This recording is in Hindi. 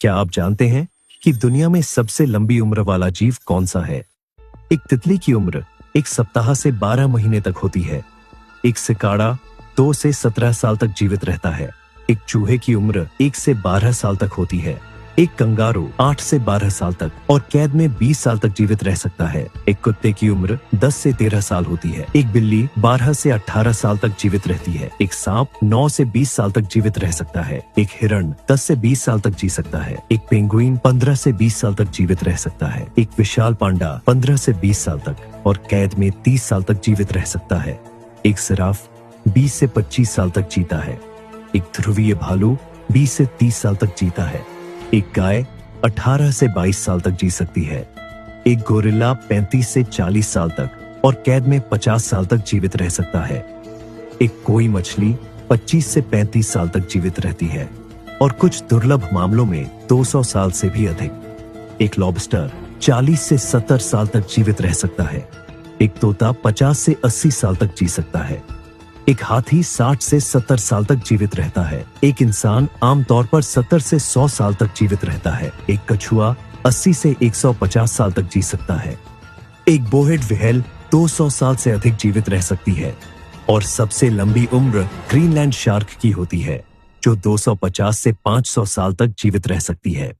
क्या आप जानते हैं कि दुनिया में सबसे लंबी उम्र वाला जीव कौन सा है? एक तितली की उम्र 1 सप्ताह से 12 महीने तक होती है। एक सिकाड़ा 2 से 17 साल तक जीवित रहता है। एक चूहे की उम्र 1 से 12 साल तक होती है। एक कंगारू 8 से 12 साल तक और कैद में 20 साल तक जीवित रह सकता है। एक कुत्ते की उम्र 10 से 13 साल होती है। एक बिल्ली 12 से 18 साल तक जीवित रहती है। एक सांप 9 से 20 साल तक जीवित रह सकता है। एक हिरण 10 से 20 साल तक जी सकता है। एक पेंगुइन 15 से 20 साल तक जीवित रह सकता है। एक विशाल पांडा 15 से 20 साल तक और कैद में 30 साल तक जीवित रह सकता है। एक जिराफ 20 से 25 साल तक जीता है। एक ध्रुवीय भालू 20 से 30 साल तक जीता है। एक गाय 18 से 22 साल तक जी सकती है। एक गोरिल्ला 35 से 40 साल तक और कैद में 50 साल तक जीवित रह सकता है। एक कोई मछली 25 से 35 साल तक जीवित रहती है और कुछ दुर्लभ मामलों में 200 साल से भी अधिक। एक लॉबस्टर 40 से 70 साल तक जीवित रह सकता है। एक तोता 50 से 80 साल तक जी सकता है। एक हाथी 60 से 70 साल तक जीवित रहता है। एक इंसान आमतौर पर 70 से 100 साल तक जीवित रहता है। एक कछुआ 80 से 150 साल तक जी सकता है। एक बोहेड व्हेल 200 साल से अधिक जीवित रह सकती है और सबसे लंबी उम्र ग्रीनलैंड शार्क की होती है, जो 250 से 500 साल तक जीवित रह सकती है।